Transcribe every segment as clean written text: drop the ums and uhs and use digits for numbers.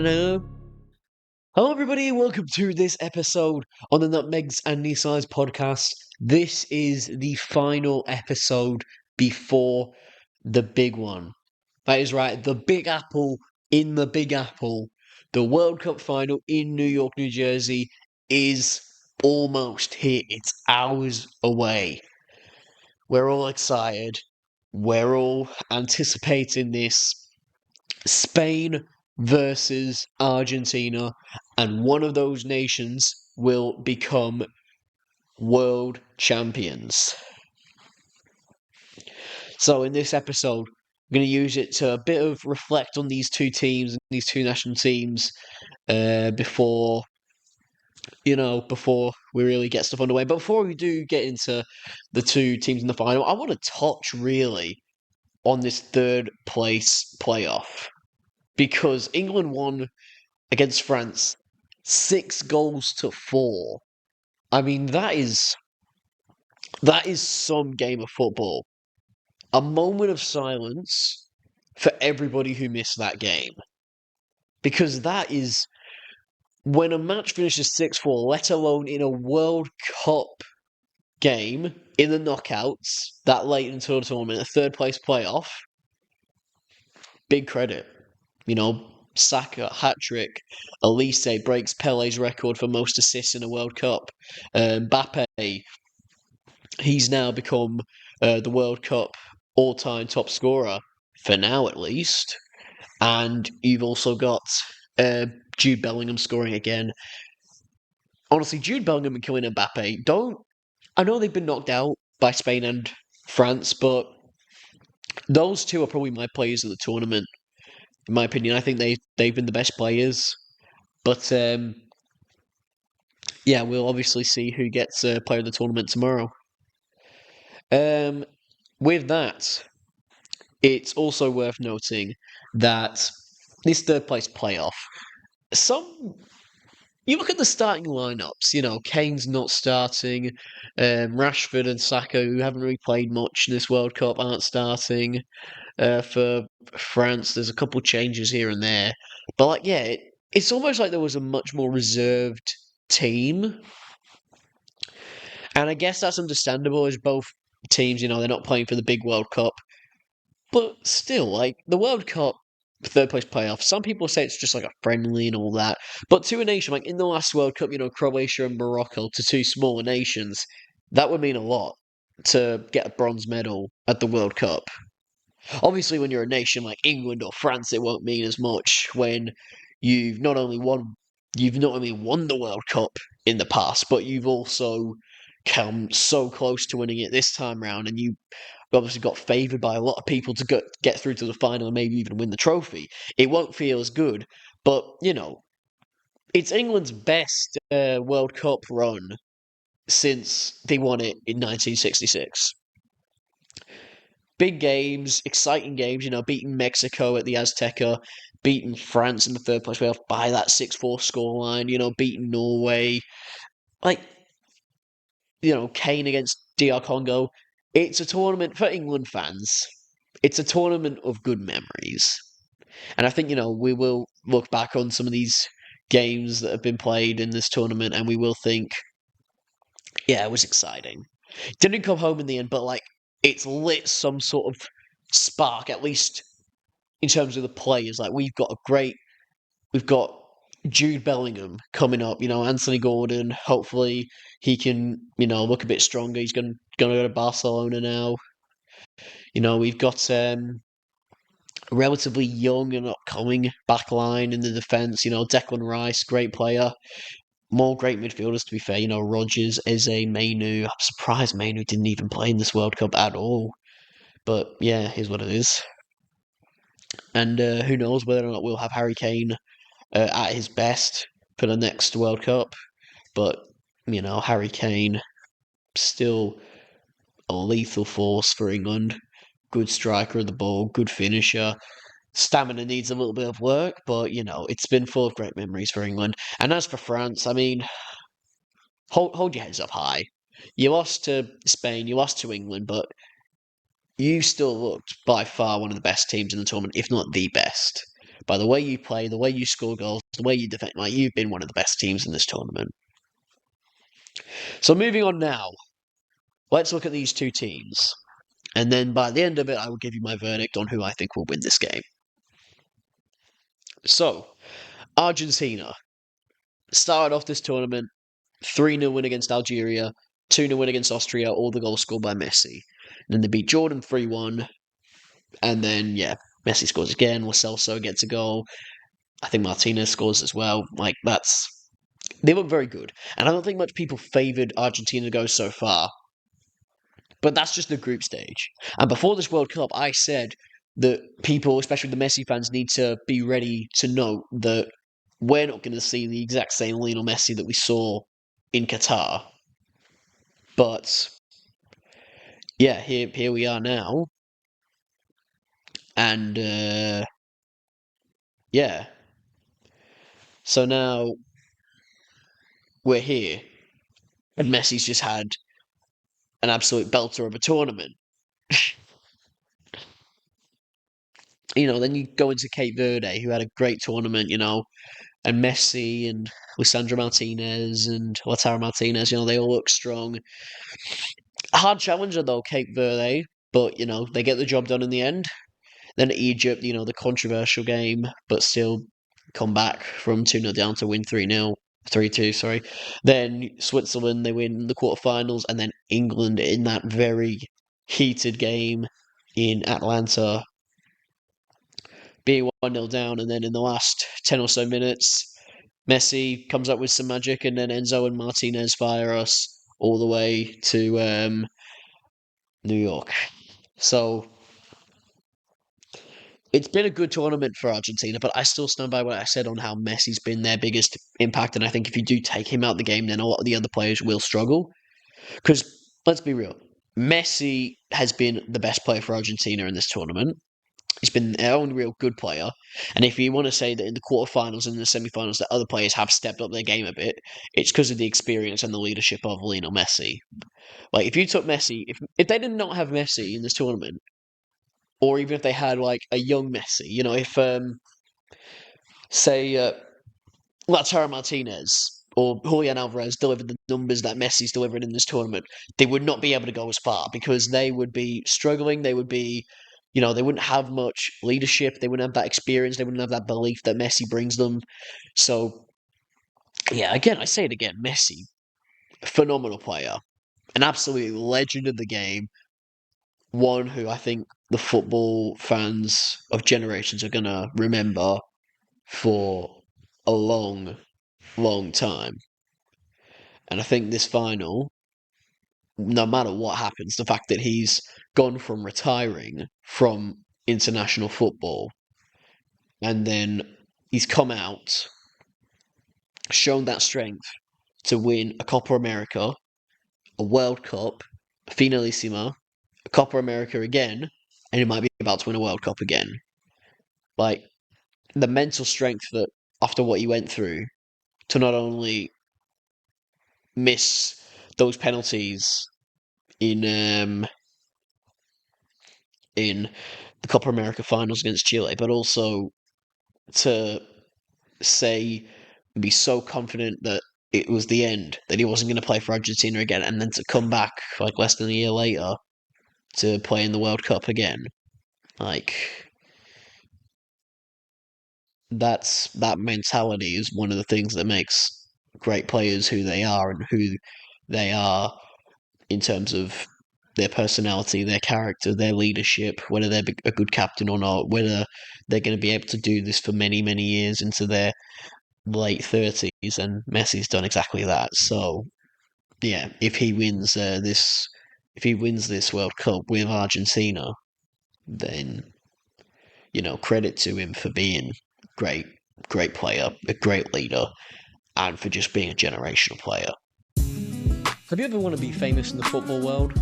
Hello. Hello, everybody. Welcome to this episode on the Nutmegs and Nisai's podcast. This is the final episode before the big one. That is right. The Big Apple in the Big Apple. The World Cup final in New York, New Jersey is almost here. It's hours away. We're all excited. We're all anticipating this. Spain versus Argentina, and one of those nations will become world champions. So, in this episode, I'm going to use it to a bit of reflect on these two teams, these two national teams, before before we really get stuff underway. But before we do get into the two teams in the final, I want to touch really on this third place playoff because England won against France 6 goals to 4. I mean, that is some game of football. A moment of silence for everybody who missed that game. Because that is when a match finishes 6-4, let alone in a World Cup game in the knockouts, that late into the tournament, a third place playoff. Big credit. Saka, hat-trick. Elise breaks Pele's record for most assists in a World Cup. Mbappe, he's now become the World Cup all-time top scorer, for now at least. And you've also got Jude Bellingham scoring again. Honestly, Jude Bellingham and Kylian Mbappe, I know they've been knocked out by Spain and France, but those two are probably my players of the tournament. In my opinion, I think they've been the best players. But yeah, we'll obviously see who gets player of the tournament tomorrow. With that, it's also worth noting that this third place playoff, you look at the starting lineups, Kane's not starting, Rashford and Saka, who haven't really played much in this World Cup, aren't starting. For France, there's a couple changes here and there. But, it's almost like there was a much more reserved team. And I guess that's understandable as both teams, they're not playing for the big World Cup. But still, the World Cup third place playoff, some people say it's just like a friendly and all that. But to a nation, like in the last World Cup, Croatia and Morocco, to two smaller nations, that would mean a lot to get a bronze medal at the World Cup. Obviously, when you're a nation like England or France, it won't mean as much when you've not only won the World Cup in the past, but you've also come so close to winning it this time round, and you obviously got favoured by a lot of people to get through to the final and maybe even win the trophy. It won't feel as good, but it's England's best World Cup run since they won it in 1966. Big games, exciting games, beating Mexico at the Azteca, beating France in the third place playoff by that 6-4 scoreline, beating Norway. Kane against DR Congo. It's a tournament for England fans. It's a tournament of good memories. And I think, we will look back on some of these games that have been played in this tournament and we will think, yeah, it was exciting. Didn't come home in the end, but it's lit some sort of spark, at least in terms of the players. We've got Jude Bellingham coming up, Anthony Gordon. Hopefully he can, look a bit stronger. He's gonna go to Barcelona now. We've got relatively young and upcoming backline in the defence. Declan Rice, great player. More great midfielders, to be fair. Rodgers, Eze, Mainu. I'm surprised Mainu didn't even play in this World Cup at all. But yeah, here's what it is. And who knows whether or not we'll have Harry Kane at his best for the next World Cup. But, Harry Kane, still a lethal force for England. Good striker of the ball, good finisher. Stamina needs a little bit of work, but, it's been full of great memories for England. And as for France, I mean, hold your heads up high. You lost to Spain, you lost to England, but you still looked by far one of the best teams in the tournament, if not the best. by the way you play, the way you score goals, the way you defend. Like, you've been one of the best teams in this tournament. So moving on now, let's look at these two teams. And then by the end of it, I will give you my verdict on who I think will win this game. So, Argentina started off this tournament 3-0 win against Algeria, 2-0 win against Austria, all the goals scored by Messi. And then they beat Jordan 3-1. And then, yeah, Messi scores again. Lo Celso gets a goal. I think Martinez scores as well. Like, they look very good. And I don't think much people favoured Argentina to go so far. But that's just the group stage. And before this World Cup, I said that people, especially the Messi fans, need to be ready to note that we're not going to see the exact same Lionel Messi that we saw in Qatar. But yeah, here we are now. And yeah. So now we're here. And Messi's just had an absolute belter of a tournament. Then you go into Cape Verde, who had a great tournament, and Messi and Lisandro Martinez and Lautaro Martinez, they all look strong. Hard challenger, though, Cape Verde, but, they get the job done in the end. Then Egypt, the controversial game, but still come back from 2-0 down to win 3-0. 3-2, sorry. Then Switzerland, they win the quarterfinals, and then England in that very heated game in Atlanta, being 1-0 down, and then in the last 10 or so minutes, Messi comes up with some magic, and then Enzo and Martinez fire us all the way to New York. So it's been a good tournament for Argentina, but I still stand by what I said on how Messi's been their biggest impact, and I think if you do take him out of the game, then a lot of the other players will struggle. Because, let's be real, Messi has been the best player for Argentina in this tournament. He's been their only real good player. And if you want to say that in the quarterfinals and the semifinals that other players have stepped up their game a bit, it's because of the experience and the leadership of Lionel Messi. Like, if you took Messi, if they did not have Messi in this tournament, or even if they had, like, a young Messi, if, say, Lautaro Martinez or Julian Alvarez delivered the numbers that Messi's delivered in this tournament, they would not be able to go as far because they would be struggling. They would be, they wouldn't have much leadership. They wouldn't have that experience. They wouldn't have that belief that Messi brings them. So, yeah, again, I say it again, Messi, phenomenal player, an absolute legend of the game, one who I think the football fans of generations are going to remember for a long, long time. And I think this final, no matter what happens, the fact that he's gone from retiring from international football and then he's come out, shown that strength to win a Copa America, a World Cup, a Finalissima, a Copa America again, and he might be about to win a World Cup again. Like, the mental strength that, after what he went through, to not only miss those penalties in the Copa America finals against Chile, but also to say and be so confident that it was the end, that he wasn't going to play for Argentina again, and then to come back like less than a year later to play in the World Cup again. Like, that mentality is one of the things that makes great players who they are and who they are in terms of their personality, their character, their leadership, whether they're a good captain or not, whether they're going to be able to do this for many, many years into their late 30s, and Messi's done exactly that. So, yeah, if he wins this World Cup with Argentina, then, credit to him for being great, great player, a great leader, and for just being a generational player. Have you ever want to be famous in the football world?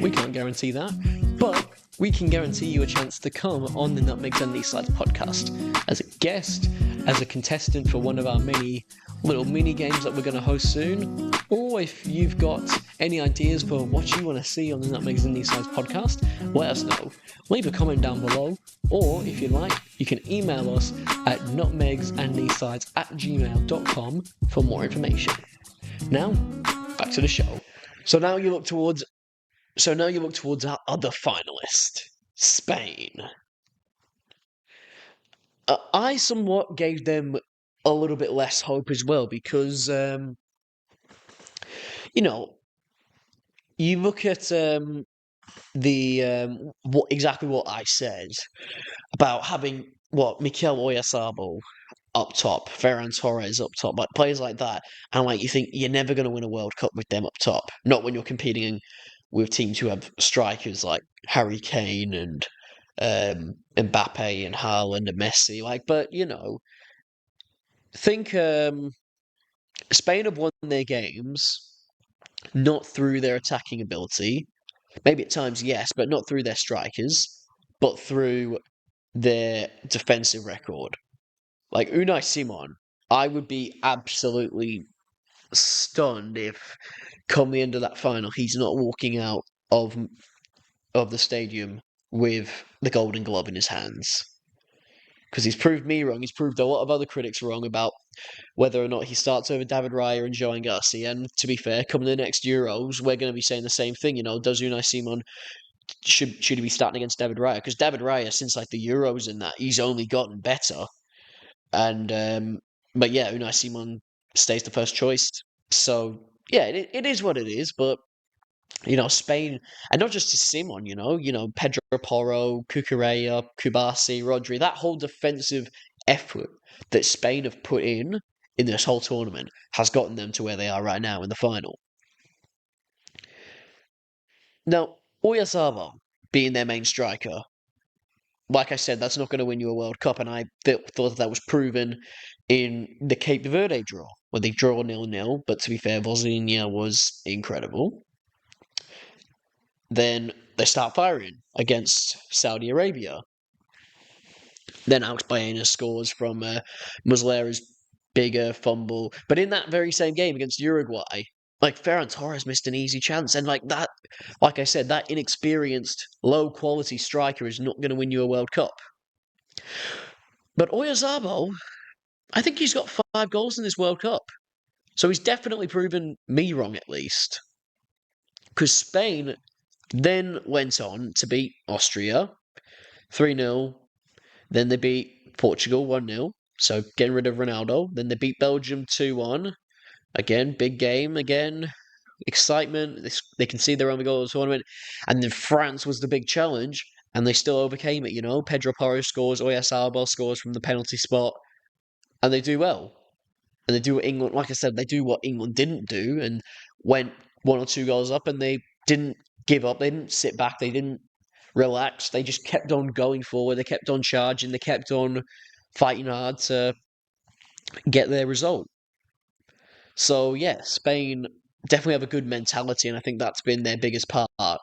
We can't guarantee that, but we can guarantee you a chance to come on the Nutmegs and These Slides podcast as a guest, as a contestant for one of our many little mini games that we're going to host soon. Or if you've got any ideas for what you want to see on the Nutmegs and These Slides podcast, let us know. Leave a comment down below, or if you'd like, you can email us at nutmegsandtheslides@gmail.com for more information. Now, back to the show. So now you look towards our other finalist, Spain. I somewhat gave them a little bit less hope as well because, you look at what I said about having Mikel Oyarzabal up top, Ferran Torres up top, like players like that, and like you think you're never going to win a World Cup with them up top. Not when you're competing with teams who have strikers like Harry Kane and Mbappe and Haaland and Messi. But think Spain have won their games not through their attacking ability. Maybe at times, yes, but not through their strikers, but through their defensive record. Like Unai Simon, I would be absolutely stunned if, come the end of that final, he's not walking out of the stadium with the Golden Glove in his hands. Because he's proved me wrong. He's proved a lot of other critics wrong about whether or not he starts over David Raya and Joan Garcia. And to be fair, coming the next Euros, we're going to be saying the same thing. Does Unai Simon should he be starting against David Raya? Because David Raya, since like the Euros and that, he's only gotten better. And but yeah, Unai Simon stays the first choice. So yeah, it is what it is. But Spain, and not just to Simon, Pedro Porro, Cucurella, Kubasi, Rodri, that whole defensive effort that Spain have put in this whole tournament has gotten them to where they are right now in the final. Now, Oyarzabal being their main striker, like I said, that's not going to win you a World Cup, and I thought that was proven in the Cape Verde draw, where they draw 0-0, but to be fair, Vozinha was incredible. Then they start firing against Saudi Arabia. Then Alex Baena scores from Muslera's bigger fumble. But in that very same game against Uruguay, Ferran Torres missed an easy chance. And that, like I said, that inexperienced, low-quality striker is not going to win you a World Cup. But Oyarzabal, I think he's got 5 goals in this World Cup. So he's definitely proven me wrong, at least. Because Spain then went on to beat Austria 3-0. Then they beat Portugal 1-0. So getting rid of Ronaldo. Then they beat Belgium 2-1. Again, big game. Again, excitement. They can see their own goal of the tournament. And then France was the big challenge. And they still overcame it, Pedro Porro scores. Oyarzabal scores from the penalty spot. And they do well. And they do what England, like I said, they do what England didn't do and went 1 or 2 goals up, and they didn't give up. They didn't sit back. They didn't relax. They just kept on going forward. They kept on charging. They kept on fighting hard to get their result. So yeah, Spain definitely have a good mentality, and I think that's been their biggest part of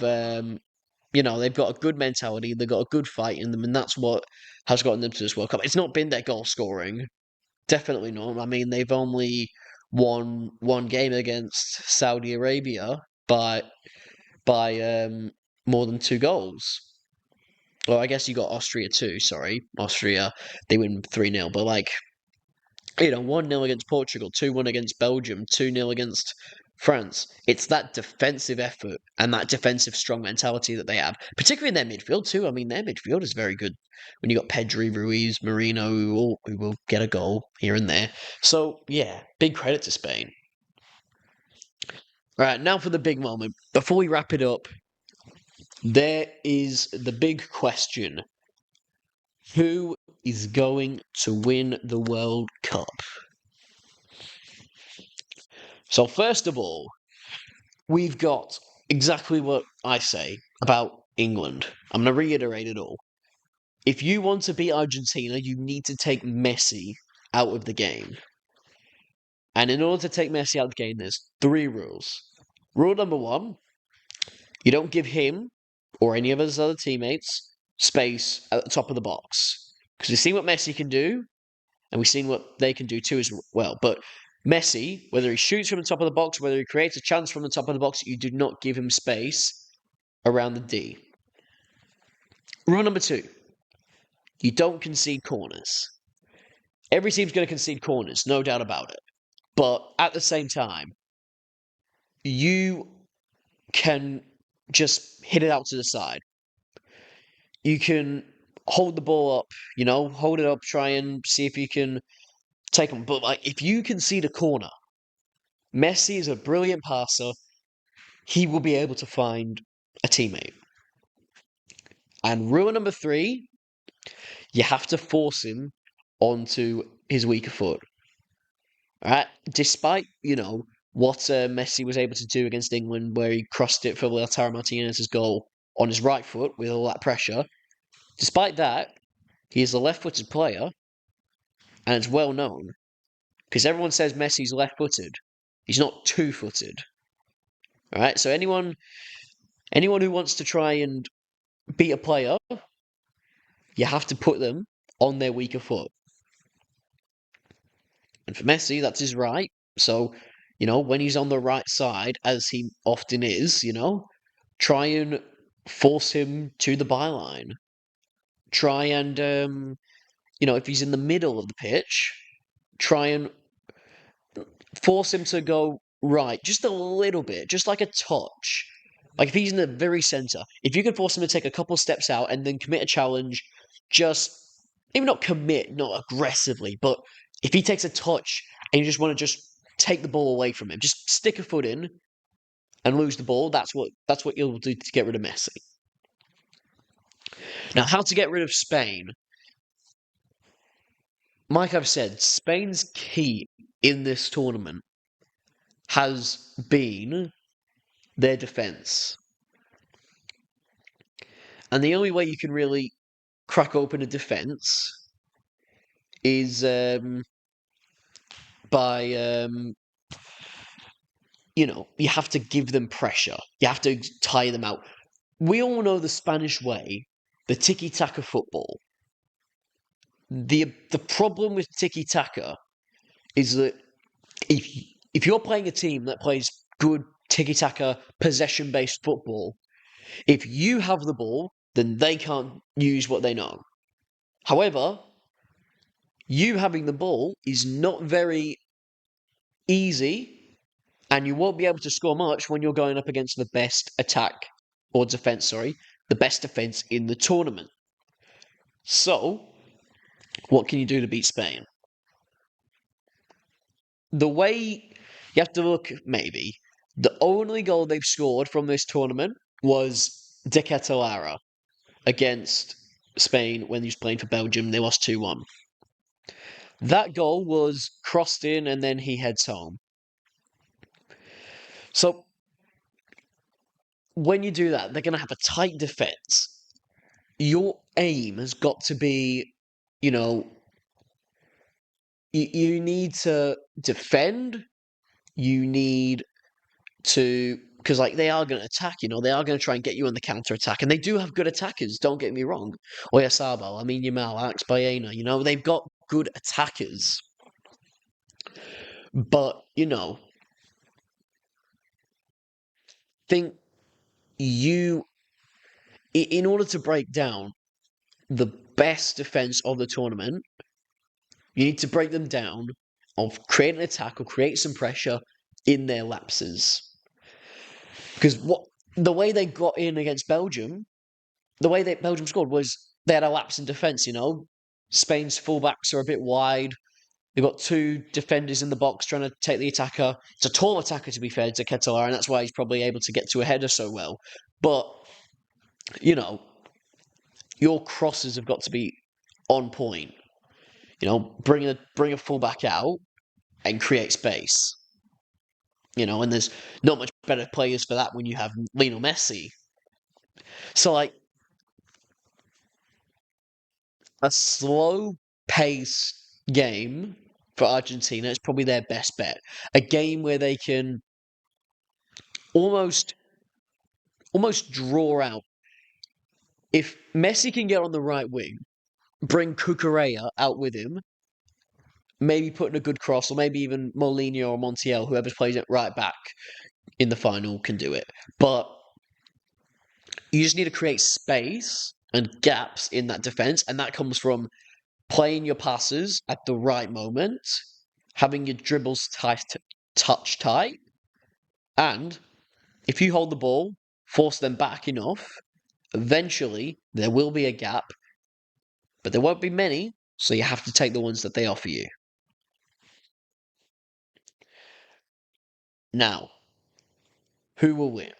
they've got a good mentality, they've got a good fight in them, and that's what has gotten them to this World Cup. It's not been their goal scoring. Definitely not. I mean, they've only won one game against Saudi Arabia by more than 2 goals. Well, I guess you got Austria too, sorry. Austria, they win 3-0, but 1-0 against Portugal, 2-1 against Belgium, 2-0 against France. It's that defensive effort and that defensive strong mentality that they have, particularly in their midfield too. I mean, their midfield is very good. When you got Pedri, Ruiz, Merino, who will get a goal here and there. So yeah, big credit to Spain. All right, now for the big moment. Before we wrap it up, there is the big question. Who is going to win the World Cup? So first of all, we've got exactly what I say about England. I'm going to reiterate it all. If you want to beat Argentina, you need to take Messi out of the game. And in order to take Messi out of the game, there's 3 rules. Rule number 1, you don't give him or any of his other teammates space at the top of the box. Because we've seen what Messi can do, and we've seen what they can do too as well. But Messi, whether he shoots from the top of the box, whether he creates a chance from the top of the box, you do not give him space around the D. Rule number 2, you don't concede corners. Every team's going to concede corners, no doubt about it. But at the same time, you can just hit it out to the side. You can hold the ball up, hold it up, try and see if you can take them. But like, if you concede a corner, Messi is a brilliant passer. He will be able to find a teammate. And rule number 3, you have to force him onto his weaker foot. All right? Despite, what Messi was able to do against England, where he crossed it for Lautaro Martinez's goal on his right foot with all that pressure, despite that, he is a left-footed player, and it's well known, because everyone says Messi's left-footed. He's not two-footed. All right? So anyone who wants to try and beat a player, you have to put them on their weaker foot. And for Messi, that's his right. So, when he's on the right side, as he often is, try and force him to the byline. Try and, if he's in the middle of the pitch, try and force him to go right just a little bit, just like a touch. Like if he's in the very centre, if you can force him to take a couple steps out and then commit a challenge, just maybe not commit, not aggressively, but if he takes a touch and you just want to just take the ball away from him, just stick a foot in and lose the ball, that's what you'll do to get rid of Messi. Now, how to get rid of Spain? Like I've said, Spain's key in this tournament has been their defence. And the only way you can really crack open a defence is by you have to give them pressure. You have to tire them out. We all know the Spanish way, the tiki-taka football. The problem with tiki-taka is that if you're playing a team that plays good tiki-taka possession-based football, if you have the ball, then they can't use what they know. However, you having the ball is not very easy, and you won't be able to score much when you're going up against the best the best defense in the tournament. So, what can you do to beat Spain? The way you have to look, maybe, the only goal they've scored from this tournament was De Ketelaere against Spain when he was playing for Belgium. They lost 2-1. That goal was crossed in and then he heads home. So, when you do that, they're going to have a tight defense. Your aim has got to be, you need to defend. You need to, because they are going to attack. They are going to try and get you on the counter attack, and they do have good attackers. Don't get me wrong. Oyarzabal, Lamine Yamal, Alex Baena. They've got good attackers, but think in order to break down the best defense of the tournament, you need to break them down of create an attack or create some pressure in their lapses. Because the way they got in against Belgium, the way that Belgium scored was they had a lapse in defence, Spain's fullbacks are a bit wide. They've got 2 defenders in the box trying to take the attacker. It's a tall attacker, to be fair, to Ketelaere, and that's why he's probably able to get to a header so well. But, your crosses have got to be on point. Bring a fullback out and create space. And there's not much better players for that when you have Lionel Messi. So, a slow-paced game for Argentina is probably their best bet. A game where they can almost draw out If Messi can get on the right wing, bring Cucurella out with him, maybe put in a good cross, or maybe even Molina or Montiel, whoever plays it right back in the final, can do it. But you just need to create space and gaps in that defense, and that comes from playing your passes at the right moment, having your dribbles touch tight, and if you hold the ball, force them back enough, eventually there will be a gap, but there won't be many, so you have to take the ones that they offer you. Now, who will win?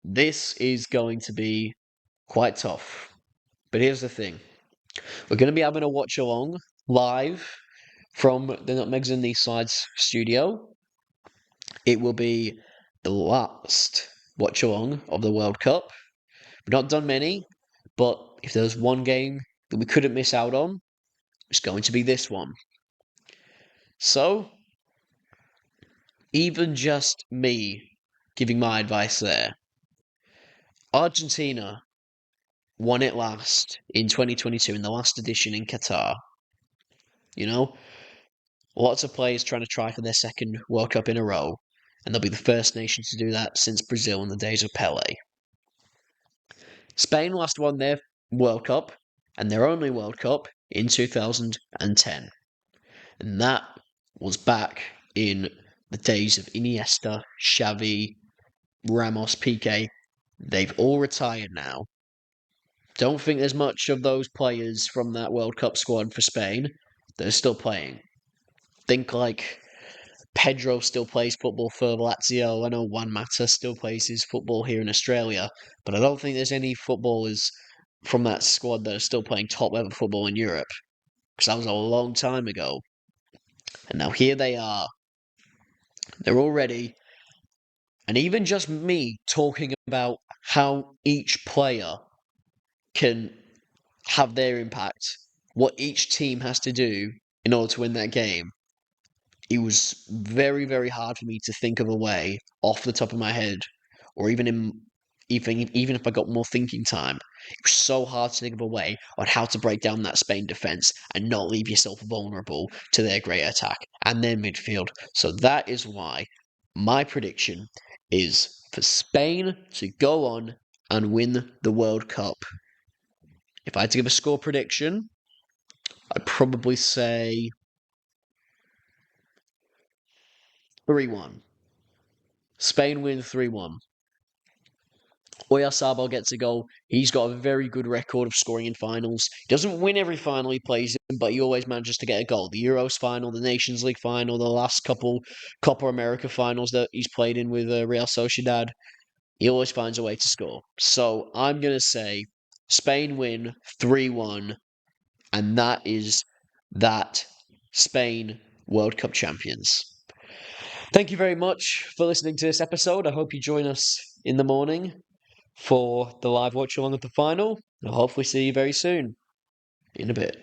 This is going to be quite tough. But here's the thing. We're going to be having a watch along live from the Nutmegs and These Sides studio. It will be the last watch along of the World Cup. We've not done many, but if there's one game that we couldn't miss out on, it's going to be this one. So, even just me giving my advice there, Argentina won it last in 2022 in the last edition in Qatar. You know, lots of players try for their second World Cup in a row, and they'll be the first nation to do that since Brazil in the days of Pele. Spain last won their World Cup and their only World Cup in 2010. And that was back in the days of Iniesta, Xavi, Ramos, Piqué. They've all retired now. Don't think there's much of those players from that World Cup squad for Spain that are still playing. Think like Pedro still plays football for Lazio. I know Juan Mata still plays his football here in Australia, but I don't think there's any footballers from that squad that are still playing top level football in Europe, because that was a long time ago. And now here they are. They're all ready. And even just me talking about how each player can have their impact, what each team has to do in order to win that game, it was very, very hard for me to think of a way off the top of my head, or even if I got more thinking time. It was so hard to think of a way on how to break down that Spain defense and not leave yourself vulnerable to their great attack and their midfield. So that is why my prediction is for Spain to go on and win the World Cup. If I had to give a score prediction, I'd probably say 3-1. Spain win 3-1. Oyarzabal gets a goal. He's got a very good record of scoring in finals. He doesn't win every final he plays in, but he always manages to get a goal. The Euros final, the Nations League final, the last couple Copa America finals that he's played in with Real Sociedad, he always finds a way to score. So I'm going to say Spain win 3-1, and that is that Spain World Cup champions. Thank you very much for listening to this episode. I hope you join us in the morning for the live watch along of the final. I'll hopefully see you very soon. In a bit.